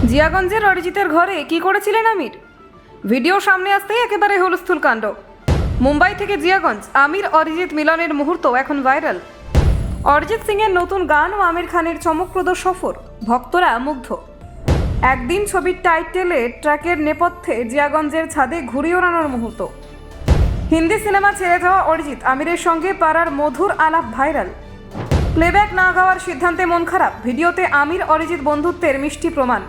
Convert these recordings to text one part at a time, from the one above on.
জিয়াগঞ্জের অরিজিতের ঘরে কি করেছিলেন আমির? ভিডিও সামনে আসতেই একেবারে হুলস্থুল কাণ্ড। মুম্বাই থেকে জিয়াগঞ্জ, আমির অরিজিৎ মিলনের মুহূর্ত এখন ভাইরাল। অরিজিৎ সিংয়ের নতুন গান ও আমির খানের চমকপ্রদ সফর, ভক্তরা মুগ্ধ। একদিন ছবির টাইটেলে ট্র্যাকের নেপথ্যে জিয়াগঞ্জের ছাদে ঘুড়ি ওড়ানোর মুহূর্ত। হিন্দি সিনেমা ছেড়ে যাওয়া অরিজিৎ আমিরের সঙ্গে পাড়ার মধুর আলাপ ভাইরাল। প্লেব্যাক না গাওয়ার সিদ্ধান্তে মন খারাপ, ভিডিওতে আমির অরিজিৎ বন্ধুত্বের মিষ্টি প্রমাণ।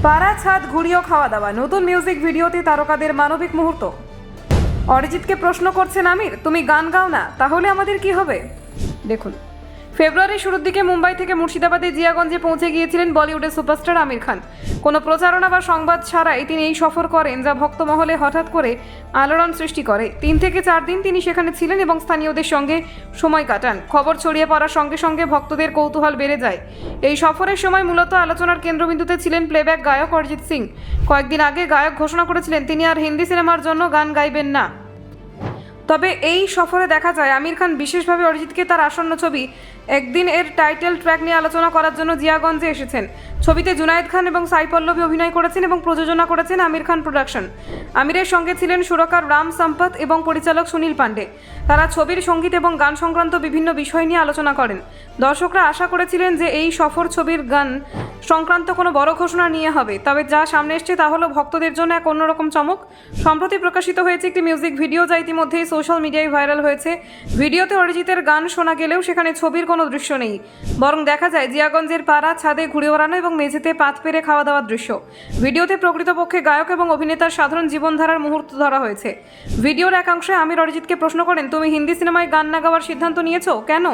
পাড়া, ছাদ, ঘুড়িও খাওয়া দাওয়া, নতুন মিউজিক ভিডিওতে তারকাদের মানবিক মুহূর্ত। অরিজিৎকে প্রশ্ন করছেন আমির, তুমি গান গাও না, তাহলে আমাদের কি হবে? দেখুন, ফেব্রুয়ারির শুরুর দিকে মুম্বাই থেকে মুর্শিদাবাদে জিয়াগঞ্জে পৌঁছে গিয়েছিলেন বলিউডের সুপারস্টার আমির খান। কোনো প্রচারণা বা সংবাদ ছাড়াই তিনি এই সফর করেন, যা ভক্তমহলে হঠাৎ করে আলোড়ন সৃষ্টি করে। 3 থেকে 4 দিন তিনি সেখানে ছিলেন এবং স্থানীয়দের সঙ্গে সময় কাটান। খবর ছড়িয়ে পড়ার সঙ্গে সঙ্গে ভক্তদের কৌতূহল বেড়ে যায়। এই সফরের সময় মূলত আলোচনার কেন্দ্রবিন্দুতে ছিলেন প্লেব্যাক গায়ক অরিজিৎ সিং। কয়েকদিন আগে গায়ক ঘোষণা করেছিলেন তিনি আর হিন্দি সিনেমার জন্য গান গাইবেন না। তবে এই সফরে দেখা যায় আমির খান বিশেষভাবে অরিজিৎকে তার আসন্ন ছবি একদিন এর টাইটেল ট্র্যাক নিয়ে আলোচনা করার জন্য জিয়াগঞ্জে এসেছেন। ছবিতে জুনায়েদ খান এবং সাই পল্লবী অভিনয় করেছেন এবং প্রযোজনা করেছেন আমির খান প্রোডাকশন। আমিরের সঙ্গে ছিলেন সুরকার রাম সম্পত এবং পরিচালক সুনীল পান্ডে। তারা ছবির সঙ্গীত এবং গান সংক্রান্ত বিভিন্ন বিষয় নিয়ে আলোচনা করেন। দর্শকরা আশা করেছিলেন যে এই সফর ছবির গান সংক্রান্ত কোনো বড় ঘোষণা নিয়ে হবে, তবে যা সামনে এসছে তা হলো ভক্তদের জন্য এক অন্যরকম চমক। সম্প্রতি প্রকাশিত হয়েছে একটি মিউজিক ভিডিও, যা ইতিমধ্যেই সোশ্যাল মিডিয়ায় ভাইরাল হয়েছে। ভিডিওতে অরিজিতের গান শোনা গেলেও সেখানে ছবির কোনো দৃশ্য নেই, বরং দেখা যায় জিয়াগঞ্জের পাড়া, ছাদে ঘুড়ি ওড়ানো এবং মেঝেতে পাত পেরে খাওয়া দাওয়ার দৃশ্য। ভিডিওতে প্রকৃতপক্ষে গায়ক এবং অভিনেতার সাধারণ জীবনধারার মুহূর্ত ধরা হয়েছে। ভিডিওর একাংশে আমির অরিজিৎকে প্রশ্ন করেন, তুমি হিন্দি সিনেমায় গান না গাওয়ার সিদ্ধান্ত নিয়েছো কেন?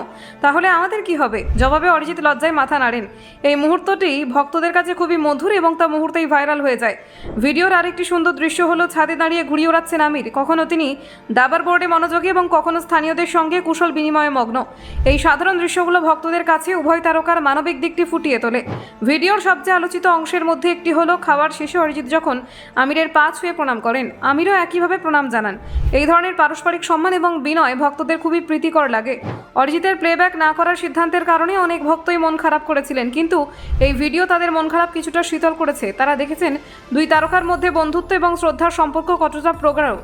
তাহলে আমাদের কি হবে? জবাবে অরিজিৎ লজ্জায় মাথা নাড়েন। এই মুহূর্তটি ভক্তদের কাছে খুবই মধুর এবং তা মুহূর্তেই ভাইরাল হয়ে যায়। ভিডিওর আরেকটি সুন্দর দৃশ্য হলো ছাদে দাঁড়িয়ে ঘুড়ি ওড়াচ্ছেন আমির। কখনো তিনি দাবার বোর্ডে মনোযোগী এবং কখনো স্থানীয়দের সঙ্গে কুশল বিনিময়ে মগ্ন। এই সাধারণ দৃশ্যগুলো ভক্তদের কাছে উভয় তারকার মানবিক দিকটি ফুটিয়ে তোলে। ভিডিওর সবচেয়ে আলোচিত অংশের মধ্যে একটি হলো খাওয়ার শেষে অরিজিৎ যখন আমিরের পা ছুঁয়ে প্রণাম করেন, আমিরও একইভাবে প্রণাম জানান। এই ধরনের পারস্পরিক সম্মান এবং বিনয় ভক্তদের খুবই প্রীতিকর লাগে। অরিজিতের প্লেব্যাক না করার সিদ্ধান্তের কারণে অনেক ভক্তই মন খারাপ করেছিলেন, কিন্তু এই ভিডিও তাদের মন খারাপ কিছুটা শীতল করেছে। তারা দেখেছেন দুই তারকার মধ্যে বন্ধুত্ব এবং শ্রদ্ধার সম্পর্ক কতটা প্রগাঢ়।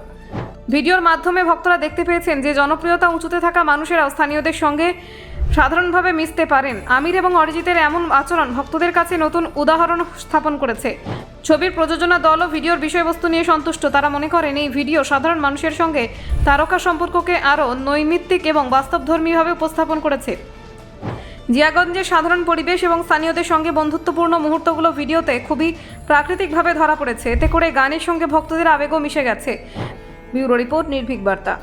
ভিডিওর মাধ্যমে ভক্তরা দেখতে পেয়েছেন যে জনপ্রিয়তা উঁচুতে থাকা মানুষেরাও স্থানীয়দের সঙ্গে সাধারণভাবে মিশতে পারেন। আমির এবং অরিজিতের এমন আচরণ ভক্তদের কাছে নতুন উদাহরণ স্থাপন করেছে। ছবির প্রযোজনা দলও ভিডিওর বিষয়বস্তু নিয়ে সন্তুষ্ট। তারা মনে করেন এই ভিডিও সাধারণ মানুষের সঙ্গে তারকা সম্পর্ককে আরও নৈমিত্তিক এবং বাস্তবধর্মীভাবে উপস্থাপন করেছে। জিয়াগঞ্জের সাধারণ পরিবেশ এবং স্থানীয়দের সঙ্গে বন্ধুত্বপূর্ণ মুহূর্তগুলো ভিডিওতে খুবই প্রাকৃতিকভাবে ধরা পড়েছে। এতে করে গানের সঙ্গে ভক্তদের আবেগও মিশে গেছে। ব্যুরো রিপোর্ট, নির্ভীক বার্তা।